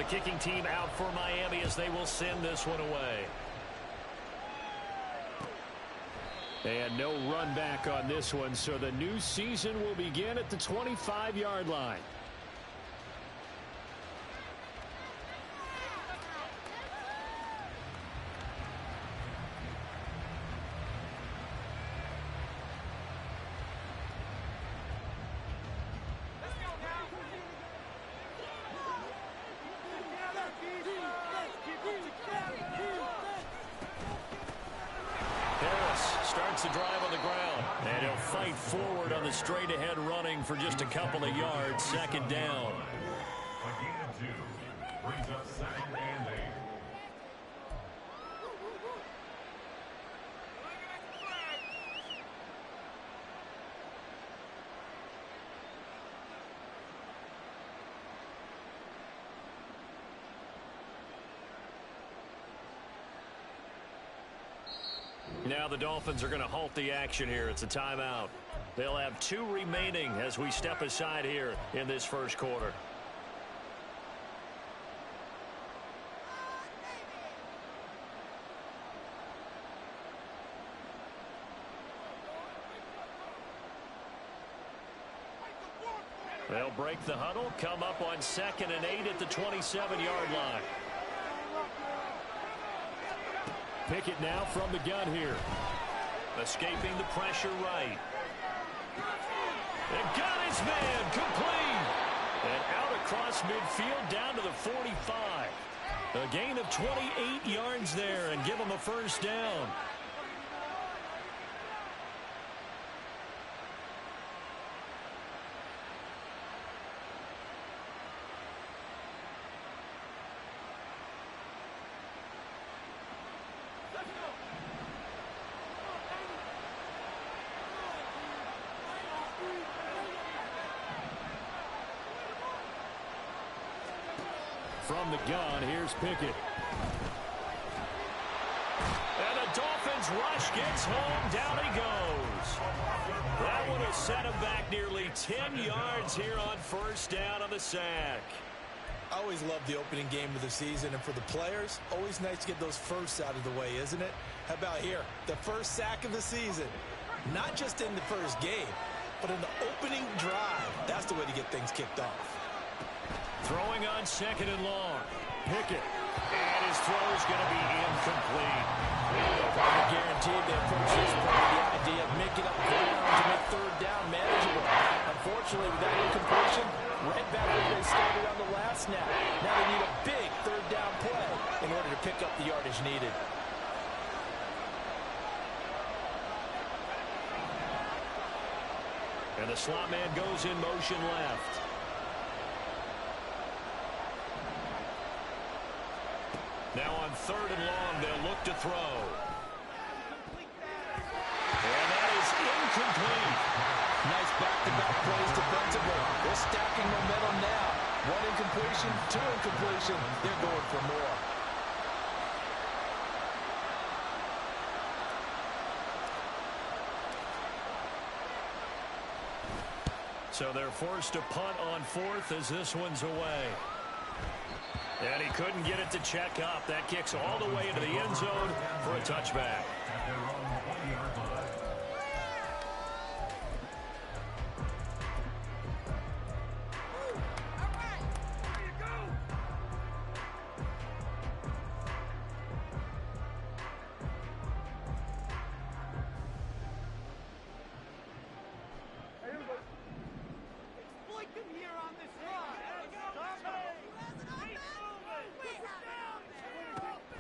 kicking team out for Miami as they will send this one away. And no run back on this one, so the new season will begin at the 25-yard line. Starts the drive on the ground, and he'll fight forward on the straight-ahead running for just a couple of yards. Second down. A gain of 2 brings up 2nd and 8. Now the Dolphins are going to halt the action here. It's a timeout. They'll have 2 remaining as we step aside here in this first quarter. They'll break the huddle, come up on 2nd and 8 at the 27-yard line. Pickett now from the gun here. Escaping the pressure right. And got his man complete. And out across midfield down to the 45. A gain of 28 yards there and give him a first down. From the gun, here's Pickett. And the Dolphins rush gets home. Down he goes. That would have set him back nearly 10 yards here on first down on the sack. I always love the opening game of the season, and for the players, always nice to get those firsts out of the way, isn't it? How about here? The first sack of the season. Not just in the first game, but in the opening drive. That's the way to get things kicked off. Throwing on 2nd and long. Pickett. And his throw's going to be incomplete. I guaranteed they approach this part of the idea of making up ground to make 3rd down manageable. Unfortunately, with that incompletion, right back where they started on the last snap. Now they need a big 3rd down play in order to pick up the yardage needed. And the slot man goes in motion left. Now on 3rd and long, they'll look to throw. And that is incomplete. Nice back-to-back plays defensively. They're stacking momentum now. 1 incompletion, 2 incompletion. They're going for more. So they're forced to punt on 4th as this one's away. And he couldn't get it to check up. That kicks all the way into the end zone for a touchback. At their own 20-yard line.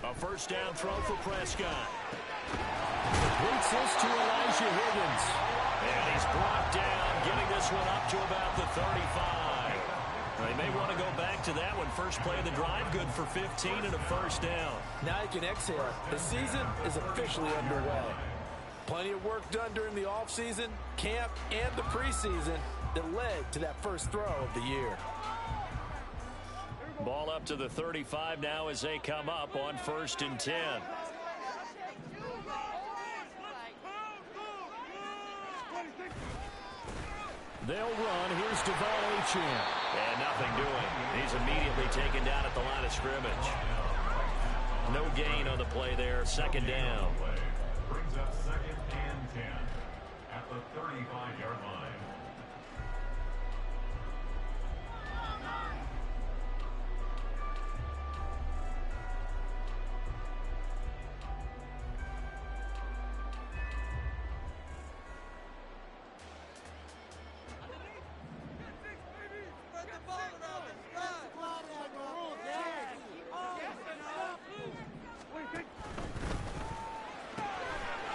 A first down throw for Prescott. Completes this to Elijah Higgins. And he's brought down, getting this one up to about the 35. They may want to go back to that one. First play of the drive, good for 15 and a first down. Now you can exhale. The season is officially underway. Plenty of work done during the offseason, camp, and the preseason that led to that first throw of the year. Ball up to the 35 now as they come up on 1st and 10. They'll run. Here's Devon Achane. And nothing doing. He's immediately taken down at the line of scrimmage. No gain on the play there. Second down. Brings up 2nd and 10 at the 35-yard line.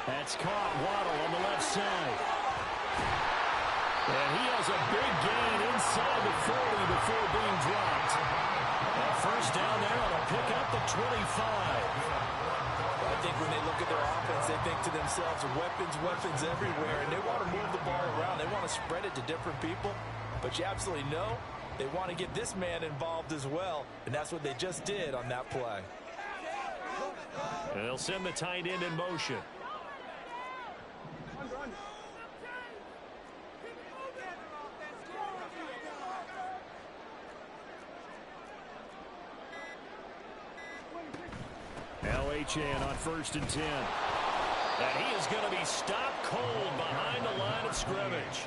That's caught. Waddle on the left side. And he has a big gain inside the 40 before being dropped. And first down there on a pick up the 25. I think when they look at their offense, they think to themselves, weapons everywhere, and they want to move the ball around. They want to spread it to different people. But you absolutely know they want to get this man involved as well, and that's what they just did on that play. And they'll send the tight end in motion. LHN on 1st and 10. And he is going to be stopped cold behind the line of scrimmage.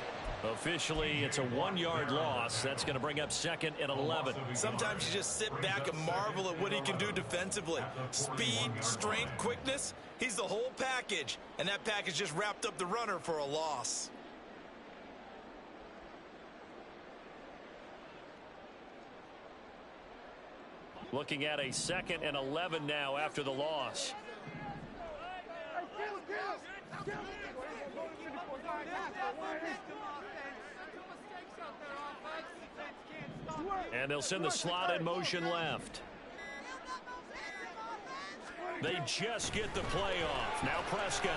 Officially, it's a 1-yard loss. That's going to bring up 2nd and 11. Sometimes you just sit back and marvel at what he can do defensively. Speed, strength, quickness. He's the whole package. And that package just wrapped up the runner for a loss. Looking at a 2nd and 11 now after the loss. And they'll send the slot in motion left. They just get the play off. Now Prescott.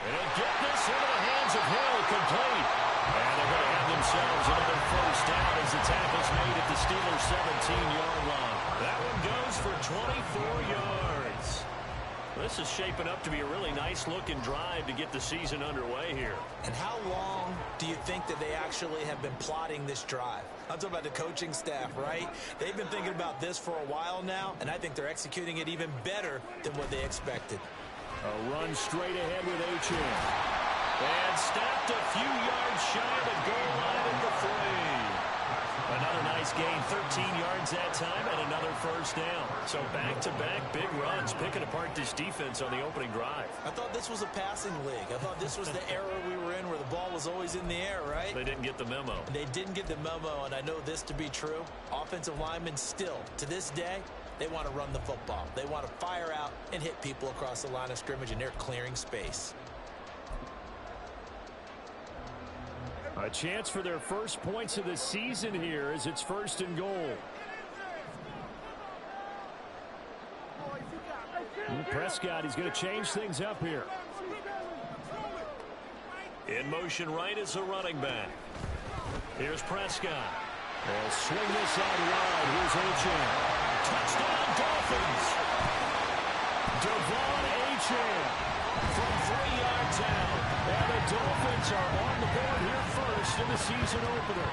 And he'll get this into the hands of Hill, complete. And they're going to have themselves another first down as the tackle's made at the Steelers' 17-yard line. That one goes for 24 yards. This is shaping up to be a really nice-looking drive to get the season underway here. And how long do you think that they actually have been plotting this drive? I'm talking about the coaching staff, right? They've been thinking about this for a while now, and I think they're executing it even better than what they expected. A run straight ahead with H.M. And stopped a few yards shy of the goal line at the 3. Another nice gain, 13 yards that time, and another first down. So back-to-back big runs, picking apart this defense on the opening drive. I thought this was a passing league. I thought this was the era we were in where the ball was always in the air, right? They didn't get the memo. They didn't get the memo, and I know this to be true. Offensive linemen still, to this day, they want to run the football. They want to fire out and hit people across the line of scrimmage, and they're clearing space. A chance for their first points of the season here as it's 1st and goal. And Prescott, he's going to change things up here. In motion right is the running back. Here's Prescott. They'll swing this out wide. Here's H.M. Touchdown, Dolphins. Devon H.M. from 3 yards out. And the Dolphins are on the board here first in the season opener.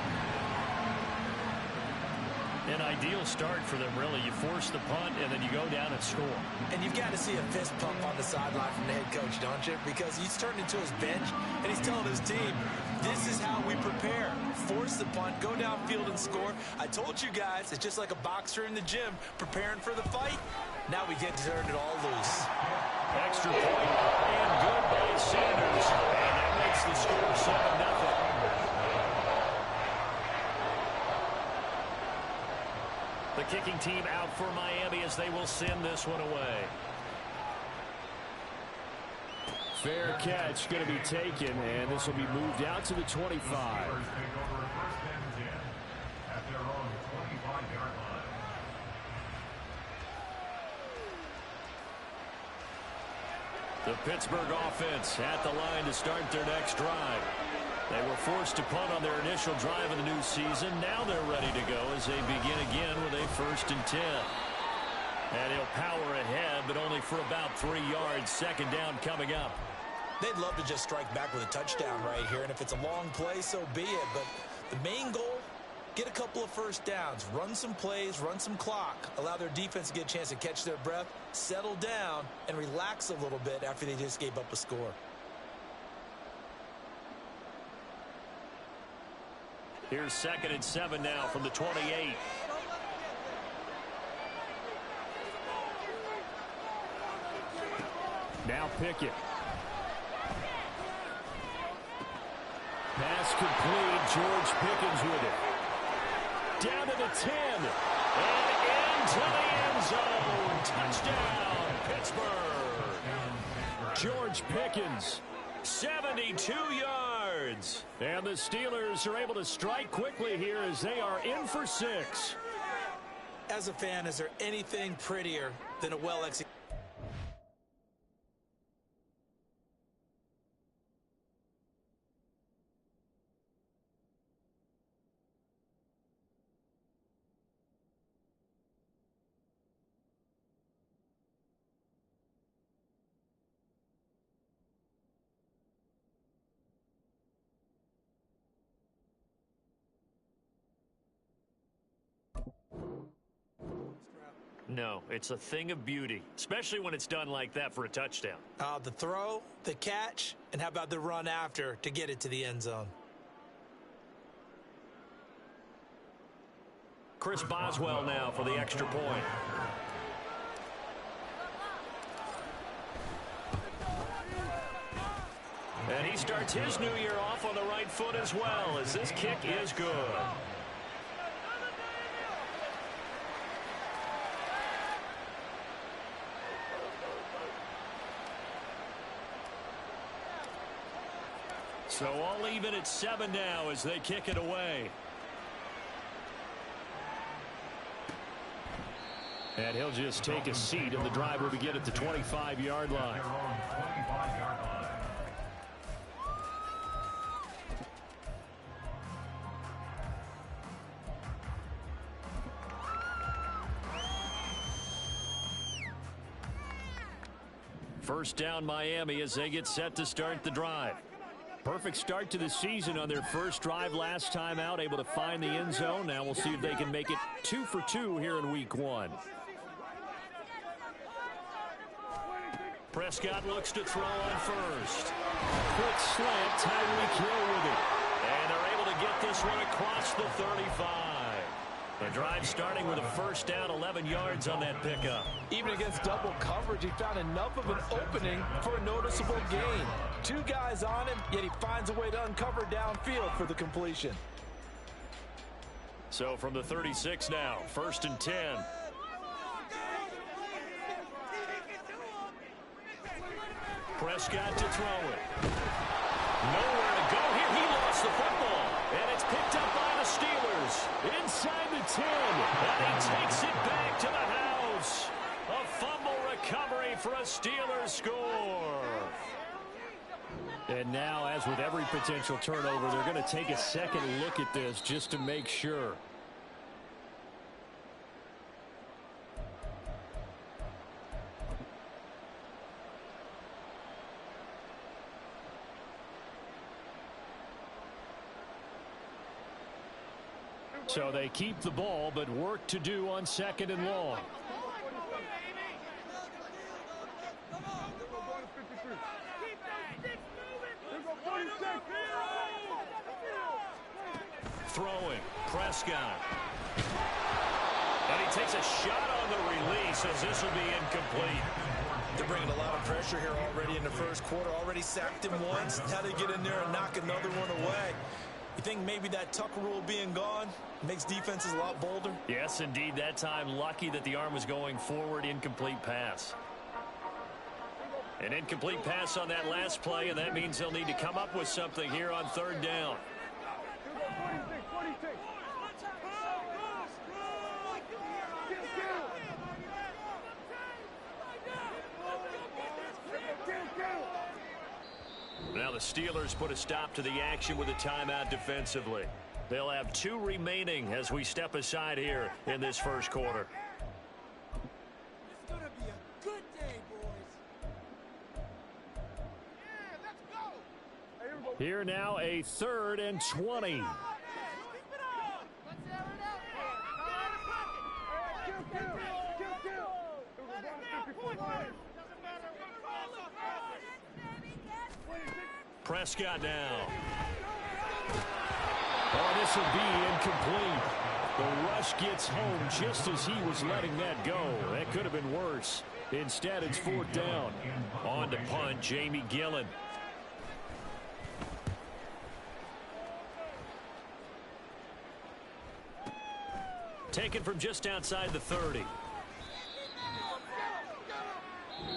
An ideal start for them, really. You force the punt, and then you go down and score. And you've got to see a fist pump on the sideline from the head coach, don't you? Because he's turned into his bench, and he's telling his team, this is how we prepare. Force the punt, go downfield and score. I told you guys, it's just like a boxer in the gym preparing for the fight. Now we get to turn it all loose. Extra point, and good by Sanders. And that makes the score 7-0. The kicking team out for Miami as they will send this one away. Fair catch going to be taken, and this will be moved out to the 25. The Pittsburgh offense at the line to start their next drive. They were forced to punt on their initial drive of the new season. Now they're ready to go as they begin again with a 1st and 10. And he'll power ahead, but only for about 3 yards. Second down coming up. They'd love to just strike back with a touchdown right here, and if it's a long play, so be it. But The main goal, get a couple of first downs, run some plays, run some clock, allow their defense to get a chance to catch their breath, settle down, and relax a little bit after they just gave up a score. Here's 2nd and 7 now from the 28. Now Pickett. Pass complete. George Pickens with it. Down to the 10. And into the end zone. Touchdown, Pittsburgh. George Pickens, 72 yards. And the Steelers are able to strike quickly here as they are in for 6. As a fan, is there anything prettier than a well-executed? No, it's a thing of beauty, especially when it's done like that for a touchdown. The throw, the catch, and how about the run after to get it to the end zone? Chris Boswell now for the extra point. And he starts his new year off on the right foot as well, as this kick is good. So all even at 7 now as they kick it away. And he'll just take a seat, and the drive will begin at the 25-yard line. First down, Miami, as they get set to start the drive. Perfect start to the season on their first drive last time out, able to find the end zone. Now we'll see if they can make it 2 for 2 here in week 1. Prescott looks to throw on first. Quick slant, Tyreek Hill with it. And they're able to get this one across the 35. The drive starting with a first down, 11 yards on that pickup. Even against double coverage, he found enough of an opening for a noticeable gain. 2 guys on him, yet he finds a way to uncover downfield for the completion. So from the 36 now, 1st and 10. Prescott to throw it. Nowhere to go here. He lost the football. And it's picked up by the Steelers. Inside the 10. And he takes it back to the house. A fumble recovery for a Steelers score. And now, as with every potential turnover, they're going to take a second look at this just to make sure. So they keep the ball, but work to do on 2nd and long. Throwing, Prescott. And he takes a shot on the release as this will be incomplete. They're bringing a lot of pressure here already in the first quarter. Already sacked him once. How they get in there and knock another one away? You think maybe that Tucker rule being gone makes defenses a lot bolder? Yes, indeed. That time, lucky that the arm was going forward. Incomplete pass. An incomplete pass on that last play, and that means they'll need to come up with something here on 3rd down. Now the Steelers put a stop to the action with a timeout defensively. They'll have 2 remaining as we step aside here in this first quarter. It's gonna be a good day, boys. Here now, a 3rd and 20. Prescott now. Oh, this will be incomplete. The rush gets home just as he was letting that go. That could have been worse. Instead, it's 4th down. On to punt, Jamie Gillen. Taken from just outside the 30.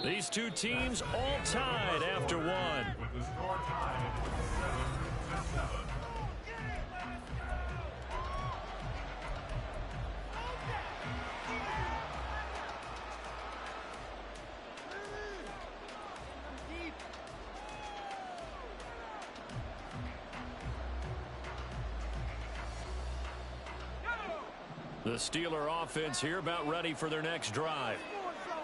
These two teams all tied after one. With the score tied 7-7. The Steeler offense here about ready for their next drive.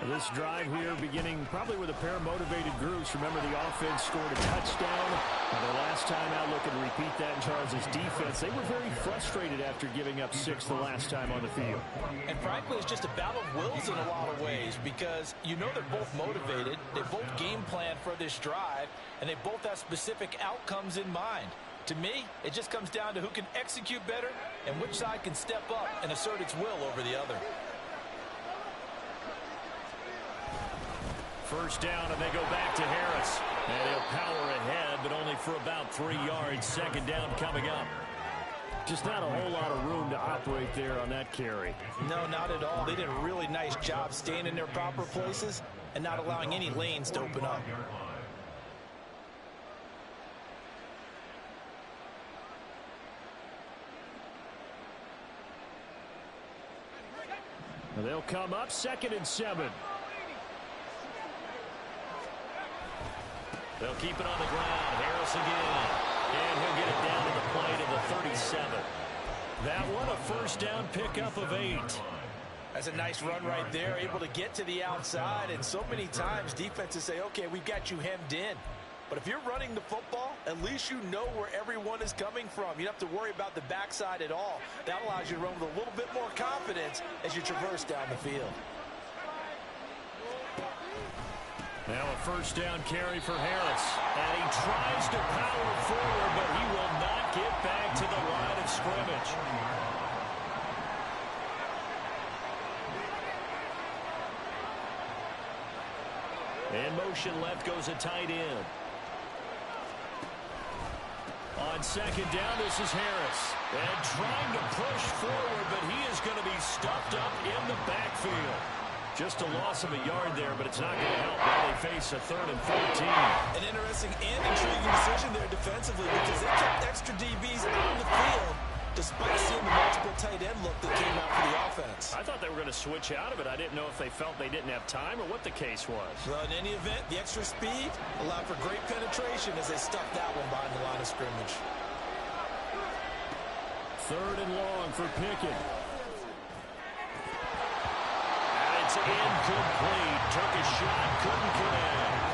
This drive here beginning probably with a pair of motivated groups. Remember, the offense scored a touchdown. The last time out, looking to repeat that in Charles' defense. They were very frustrated after giving up 6 the last time on the field. And frankly, it's just a battle of wills in a lot of ways because you know they're both motivated. They both game plan for this drive, and they both have specific outcomes in mind. To me, it just comes down to who can execute better and which side can step up and assert its will over the other. First down, and they go back to Harris. And he'll power ahead, but only for about 3 yards. Second down coming up. Just not a whole lot of room to operate there on that carry. No, not at all. They did a really nice job staying in their proper places and not allowing any lanes to open up. And they'll come up 2nd and 7. They'll keep it on the ground. Harris again. And he'll get it down to the play to the 37. That one a first down pickup of 8. That's a nice run right there, able to get to the outside. And so many times defenses say, okay, we've got you hemmed in. But if you're running the football, at least you know where everyone is coming from. You don't have to worry about the backside at all. That allows you to run with a little bit more confidence as you traverse down the field. Now a first down carry for Harris. And he tries to power forward, but he will not get back to the line of scrimmage. In motion left goes a tight end. On second down, this is Harris. And trying to push forward, but he is going to be stuffed up in the backfield. Just a loss of a yard there, but it's not going to help. Now they face a 3rd and 14. An interesting and intriguing decision there defensively because they kept extra DBs on the field despite seeing the multiple tight end look that came out for the offense. I thought they were going to switch out of it. I didn't know if they felt they didn't have time or what the case was. Well, in any event, the extra speed allowed for great penetration as they stuffed that one behind the line of scrimmage. 3rd and long for Pickett. And it's incomplete. Took a shot, couldn't connect.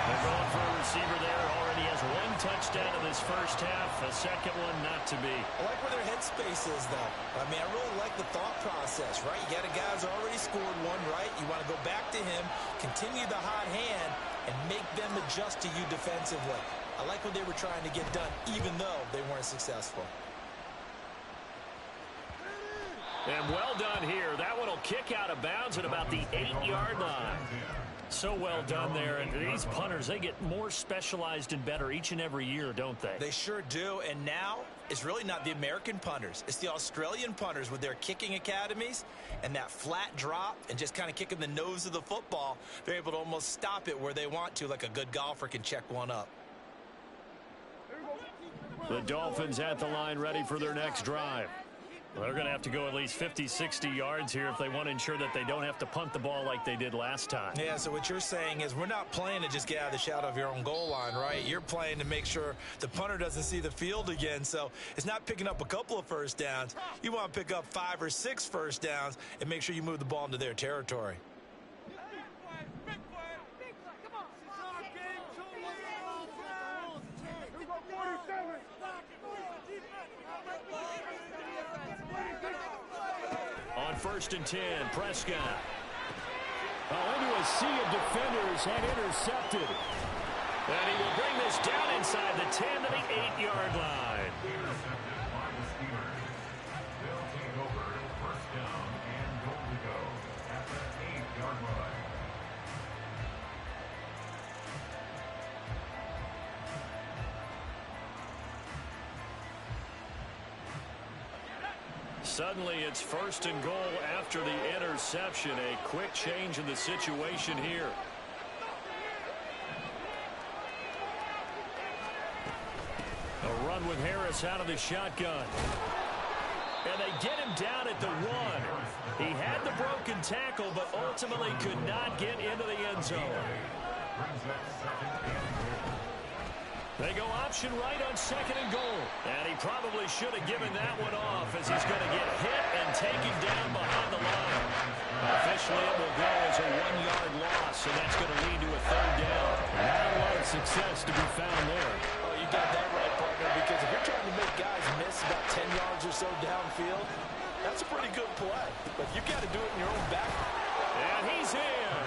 They're going for a receiver there. Already has 1 touchdown in this first half. A second one not to be. I like where their headspace is, though. I mean, I really like the thought process, right? You got a guy who's already scored one, right? You want to go back to him, continue the hot hand, and make them adjust to you defensively. I like what they were trying to get done, even though they weren't successful. And well done here. That one will kick out of bounds at about the 8-yard line. So well done there. And these punters, they get more specialized and better each and every year, don't they? They sure do. And now it's really not the American punters. It's the Australian punters with their kicking academies and that flat drop and just kind of kicking the nose of the football. They're able to almost stop it where they want to, like a good golfer can check one up. The Dolphins at the line ready for their next drive. Well, they're going to have to go at least 50, 60 yards here if they want to ensure that they don't have to punt the ball like they did last time. Yeah, so what you're saying is we're not playing to just get out of the shadow of your own goal line, right? You're playing to make sure the punter doesn't see the field again. So it's not picking up a couple of first downs. You want to pick up 5 or 6 first downs and make sure you move the ball into their territory. On 1st and 10, Prescott. Into a sea of defenders and intercepted. And he will bring this down inside the 10 to the 8-yard line. Intercepted by the Steelers. They'll take over first down and goal to go at the 8-yard line. Suddenly it's first and goal after the interception. A quick change in the situation here. A run with Harris out of the shotgun. And they get him down at the 1. He had the broken tackle, but ultimately could not get into the end zone. Brings up second and goal. They go option right on second and goal. And he probably should have given that one off as he's going to get hit and taken down behind the line. Officially, it will go as a 1-yard loss, and that's going to lead to a third down. Not a lot of success to be found there. Oh, you got that right, partner, because if you're trying to make guys miss about 10 yards or so downfield, that's a pretty good play. But you got to do it in your own back. And he's in.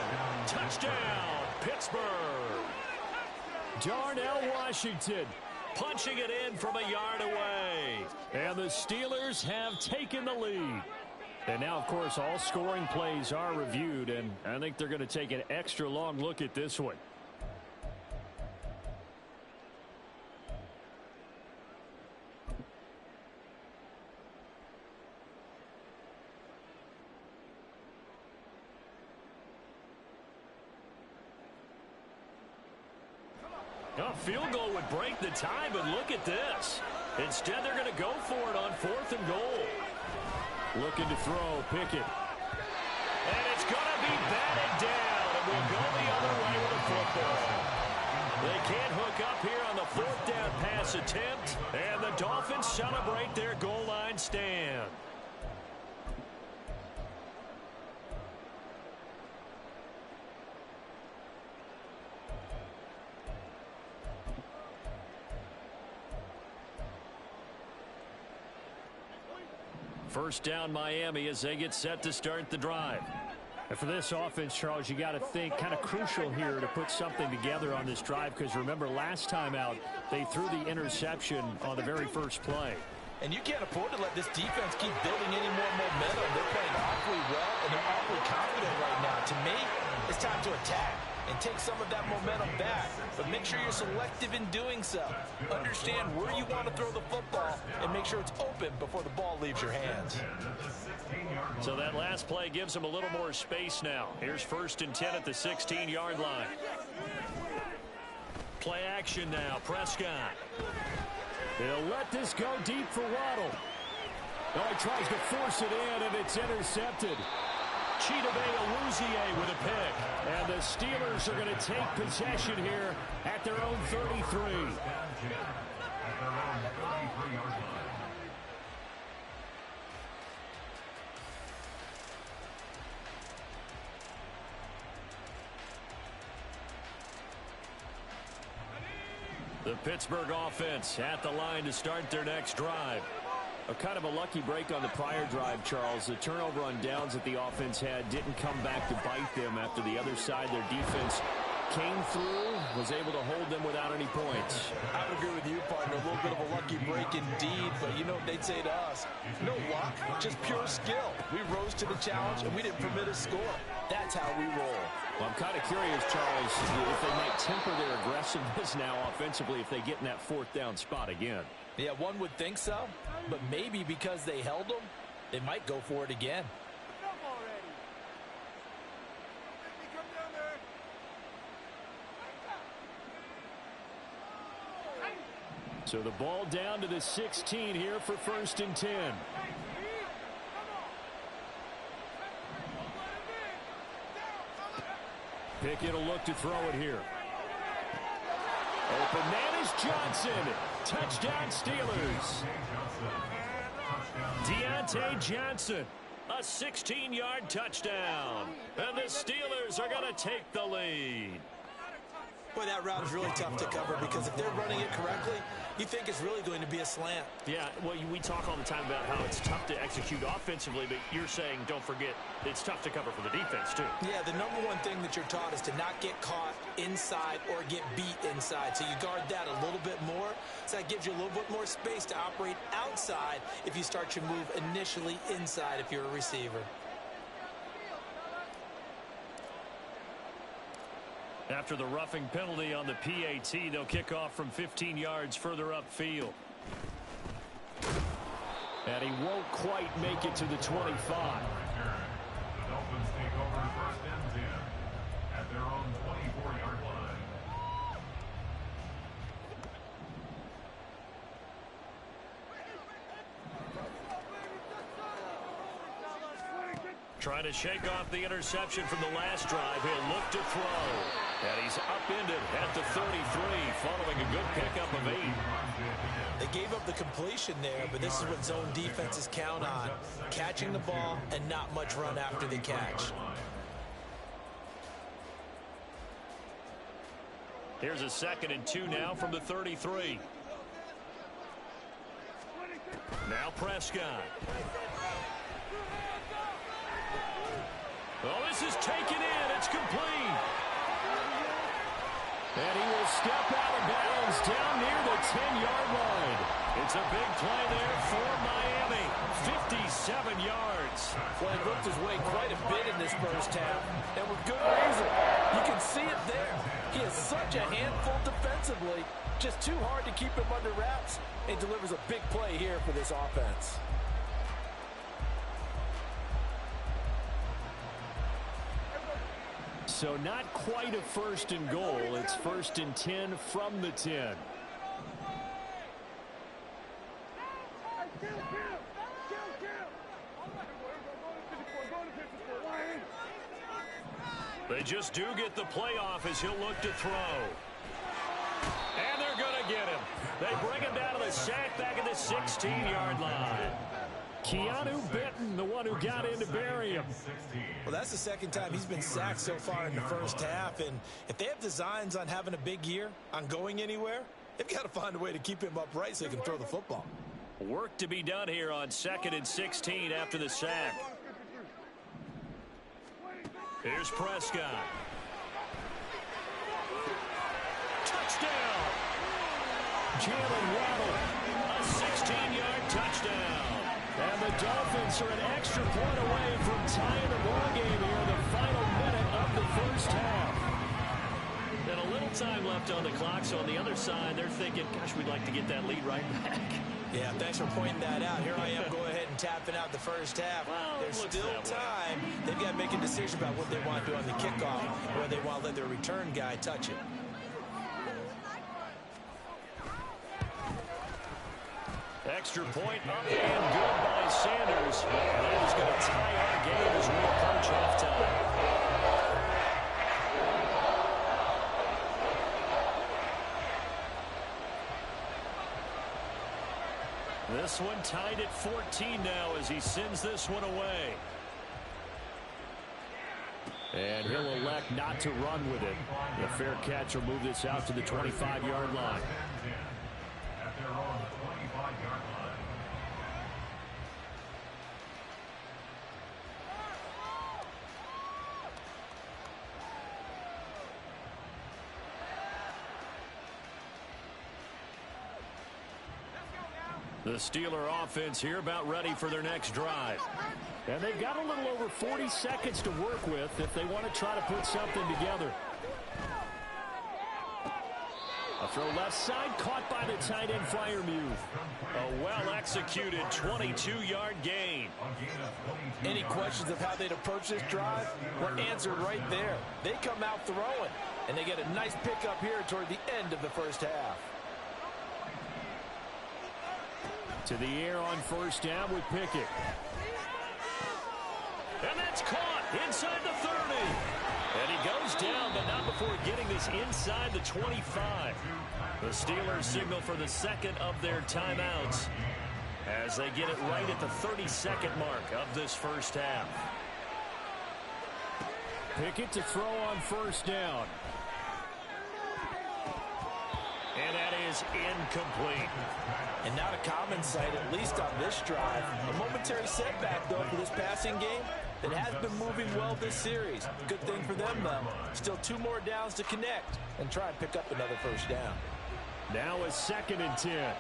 Touchdown, Pittsburgh. Darnell Washington punching it in from a yard away. And the Steelers have taken the lead. And now, of course, all scoring plays are reviewed, and I think they're going to take an extra long look at this one. A field goal would break the tie, but look at this. Instead, they're going to go for it on 4th and goal. Looking to throw, Pickett. And it's going to be batted down, and we'll go the other way with the football. They can't hook up here on the 4th down pass attempt, and the Dolphins celebrate their goal line stand. First down Miami as they get set to start the drive. And for this offense, Charles, you got to think kind of crucial here to put something together on this drive, because remember last time out they threw the interception on the very first play. And you can't afford to let this defense keep building any more momentum. They're playing awfully well, and they're awfully confident right now. To me, it's time to attack and take some of that momentum back. But make sure you're selective in doing so. Understand where you want to throw the football and make sure it's open before the ball leaves your hands. So that last play gives them a little more space now. Here's 1st and 10 at the 16-yard line. Play action now, Prescott. They'll let this go deep for Waddle. Oh, he tries to force it in, and it's intercepted. Chidobe Awuzie with a pick. And the Steelers are going to take possession here at their own 33. The Pittsburgh offense at the line to start their next drive. A kind of a lucky break on the prior drive, Charles. The turnover on downs that the offense had didn't come back to bite them after the other side. Their defense came through, was able to hold them without any points. I would agree with you, partner. A little bit of a lucky break indeed, but you know what they'd say to us? No luck, just pure skill. We rose to the challenge, and we didn't permit a score. That's how we roll. Well, I'm kind of curious, Charles, if they might temper their aggressiveness now offensively if they get in that 4th down spot again. Yeah, one would think so, but maybe because they held them, they might go for it again. So the ball down to the 16 here for 1st and 10. Pickett will look to throw it here. Open man is Johnson. Touchdown Steelers. Deontay Johnson, a 16-yard touchdown. And the Steelers are going to take the lead. Boy, that route is really tough to cover because if they're running it correctly, you think it's really going to be a slant. Yeah, well, we talk all the time about how it's tough to execute offensively, but you're saying, don't forget, it's tough to cover for the defense, too. Yeah, the number one thing that you're taught is to not get caught inside or get beat inside. So you guard that a little bit more. So that gives you a little bit more space to operate outside if you start your move initially inside if you're a receiver. After the roughing penalty on the PAT, they'll kick off from 15 yards further upfield. And he won't quite make it to the 25. The Dolphins take over first and 10 at their own 24-yard line. Trying to shake off the interception from the last drive. He'll look to throw. And he's upended at the 33 following a good pickup of 8. They gave up the completion there, but this is what zone defenses count on. Catching the ball and not much run after the catch. Here's a 2nd and 2 now from the 33. Now Prescott. Oh, this is taken in. It's complete. And he will step out of bounds down near the 10-yard line. It's a big play there for Miami. 57 yards. Well, he looked his way quite a bit in this first half, and with good reason. You can see it there. He is such a handful defensively. Just too hard to keep him under wraps, and delivers a big play here for this offense. So not quite a 1st and goal. It's 1st and 10 from the 10. They just do get the playoff as he'll look to throw. And they're going to get him. They bring him down to the sack back at the 16-yard line. Keanu Benton, the one who got in to bury him. Well, that's the 2nd time he's been sacked so far in the first half. And if they have designs on having a big year, on going anywhere, they've got to find a way to keep him upright so he can throw the football. Work to be done here on 2nd and 16 after the sack. Here's Prescott. Touchdown! Jalen Waddle. A 16-yard touchdown. And the Dolphins are an extra point away from tying the ball game here in the final minute of the first half. And a little time left on the clock, so on the other side, they're thinking, gosh, we'd like to get that lead right back. Yeah, thanks for pointing that out. Here I am, go ahead and tapping out the first half. Well, there's still time. They've got to make a decision about what they want to do on the kickoff, or they want to let their return guy touch it. Extra point up and good by Sanders. That is going to tie our game as we approach halftime. This one tied at 14 now as he sends this one away. And he'll elect not to run with it. The fair catch will move this out to the 25-yard line. At their own 25-yard line. The Steeler offense here about ready for their next drive. And they've got a little over 40 seconds to work with if they want to try to put something together. A throw left side, caught by the tight end Freiermuth. A well-executed 22-yard gain. Any questions of how they'd approach this drive? Were answered right there. They come out throwing, and they get a nice pickup here toward the end of the first half. To the air on first down with Pickett. And that's caught inside the 30. And he goes down, but not before getting this inside the 25. The Steelers signal for the second of their timeouts as they get it right at the 32nd mark of this first half. Pickett to throw on first down. is incomplete. And not a common sight, at least on this drive. A momentary setback, though, for this passing game that has been moving well this series. Good thing for them, though. Still 2 more downs to connect and try and pick up another first down. Now a 2nd and 10.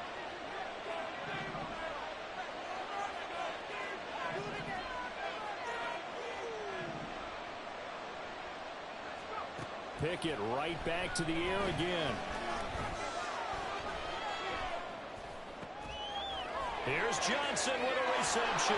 Pickett right back to the air again. Here's Johnson with a reception.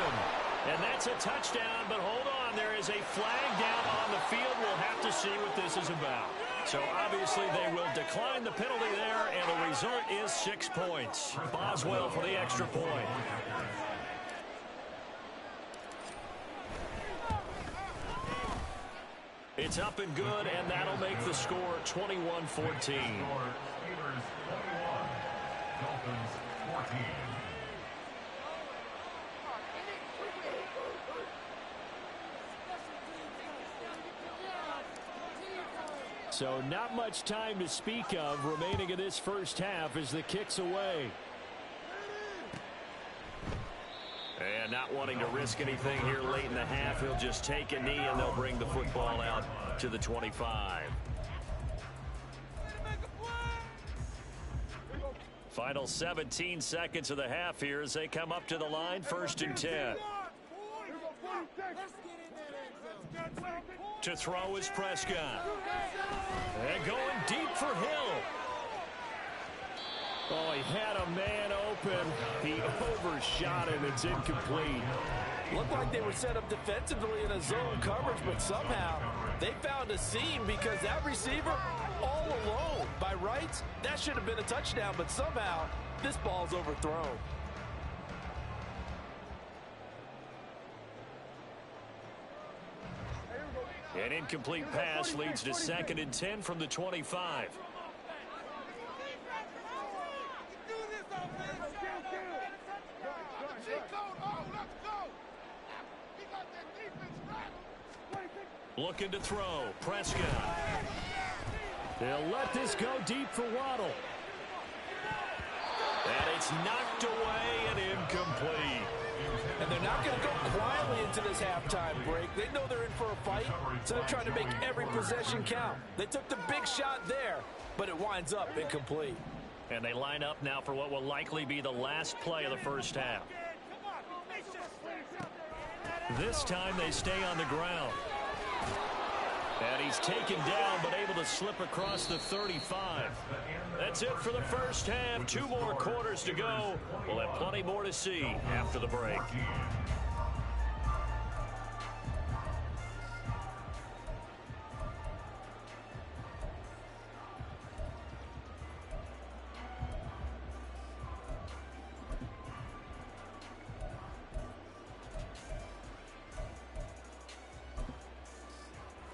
And that's a touchdown, but hold on. There is a flag down on the field. We'll have to see what this is about. So obviously they will decline the penalty there, and the result is 6 points. Boswell for the extra point. It's up and good, and that'll make the score 21-14. Steelers 21, Dolphins 14. So not much time to speak of remaining in this first half as the kick's away. And not wanting to risk anything here late in the half, he'll just take a knee and they'll bring the football out to the 25. Final 17 seconds of the half here as they come up to the line, 1st and 10. To throw is Prescott. And going deep for Hill. Oh, he had a man open. He overshot him. It's incomplete. Looked like they were set up defensively in a zone coverage, but somehow they found a seam because that receiver all alone. By rights, that should have been a touchdown, but somehow this ball's overthrown. An incomplete pass leads to 2nd and 10 from the 25. Looking to throw. Prescott. They'll let this go deep for Waddle. And it's knocked away and incomplete. And they're not going to go quietly into this halftime break. They know they're in for a fight, so they're trying to make every possession count. They took the big shot there, but it winds up incomplete. And they line up now for what will likely be the last play of the first half. This time they stay on the ground. And he's taken down, but able to slip across the 35. That's it for the first half. 2 more quarters to go. We'll have plenty more to see after the break.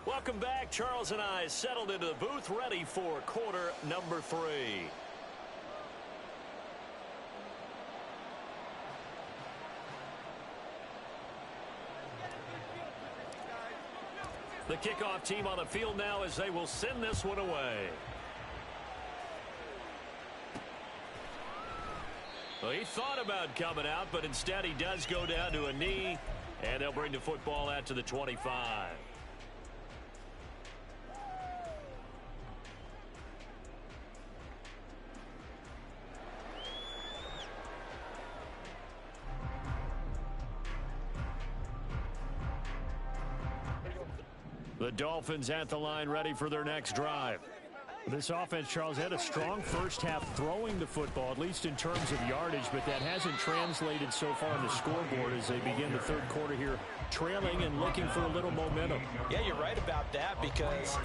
Welcome back. Charles and I settled into the booth, ready for quarter number 3. The kickoff team on the field now as they will send this one away. Well, he thought about coming out, but instead he does go down to a knee, and they'll bring the football out to the 25. The Dolphins at the line, ready for their next drive. This offense, Charles, had a strong first half throwing the football, at least in terms of yardage, but that hasn't translated so far on the scoreboard as they begin the third quarter here, trailing and looking for a little momentum. Yeah, you're right about that because,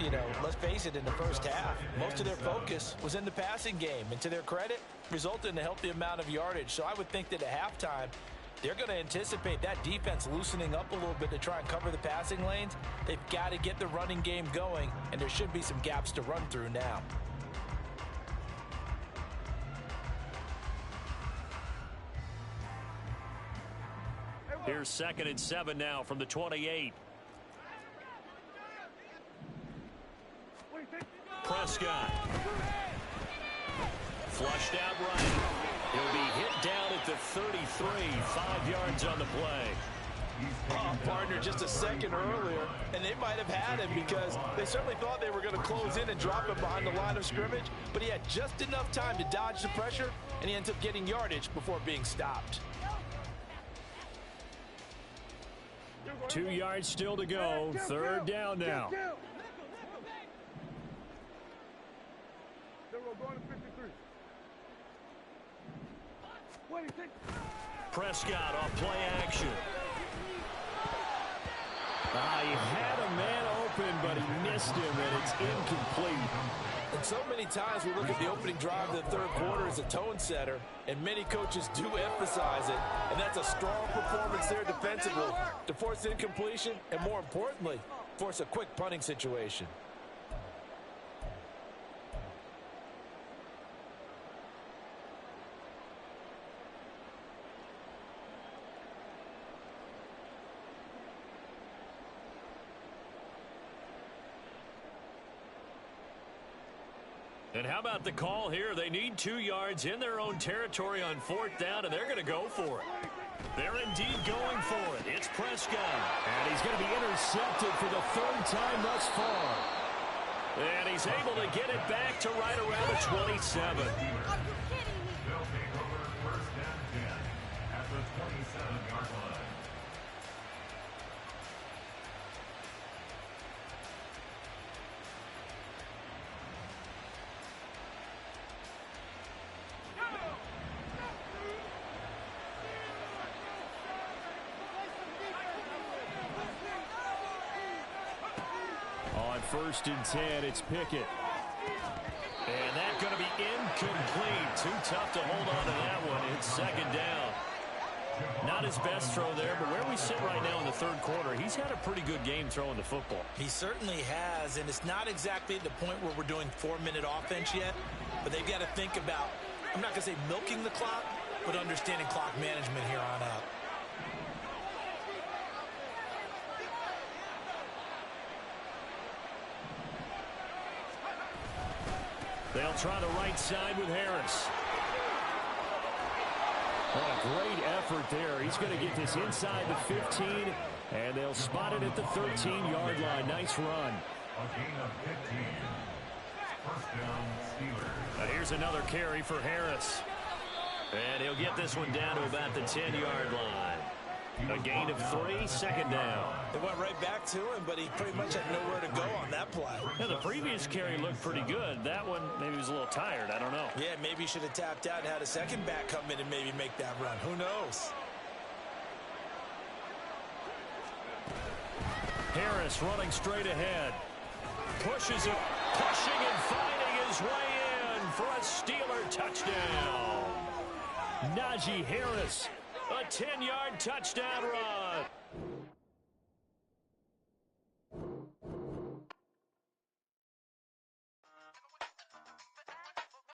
let's face it, in the first half, most of their focus was in the passing game, and to their credit, resulted in a healthy amount of yardage. So I would think that at halftime, they're going to anticipate that defense loosening up a little bit to try and cover the passing lanes. They've got to get the running game going, and there should be some gaps to run through now. Here's 2nd and 7 now from the 28. Flushed out right. He'll be hit down at the 33, 5 yards on the play. Partner just a second earlier, and they might have had him because they certainly thought they were going to close in and drop him behind the line of scrimmage, but he had just enough time to dodge the pressure, and he ends up getting yardage before being stopped. 2 yards still to go. Third down now. Prescott off play action. He had a man open, but he missed him, and it's incomplete. And so many times we look at the opening drive of the third quarter as a tone setter, and many coaches do emphasize it, and that's a strong performance there defensively to force incompletion and, more importantly, force a quick punting situation. And how about the call here? They need 2 yards in their own territory on fourth down, and they're going to go for it. They're indeed going for it. It's Prescott. And he's going to be intercepted for the third time thus far. And he's able to get it back to right around the 27. They'll take over first and 10 at the 27-yard line. On 1st and 10, it's Pickett. And that's going to be incomplete. Too tough to hold on to that one. It's second down. Not his best throw there, but where we sit right now in the third quarter, he's had a pretty good game throwing the football. He certainly has, and it's not exactly at the point where we're doing 4-minute offense yet, but they've got to think about, I'm not going to say milking the clock, but understanding clock management here on out. They'll try the right side with Harris. What a great effort there. He's going to get this inside the 15, and they'll spot it at the 13-yard line. Nice run. A gain of 15. First down, Steelers. Here's another carry for Harris. And he'll get this one down to about the 10-yard line. A gain of 3, second down. They went right back to him, but he pretty much had nowhere to go on that play. Yeah, the previous carry looked pretty good. That one, maybe he was a little tired. I don't know. Yeah, maybe he should have tapped out and had a second back come in and maybe make that run. Who knows? Harris running straight ahead. Pushes it, pushing and finding his way in for a Steeler touchdown. Najee Harris. A 10-yard touchdown run.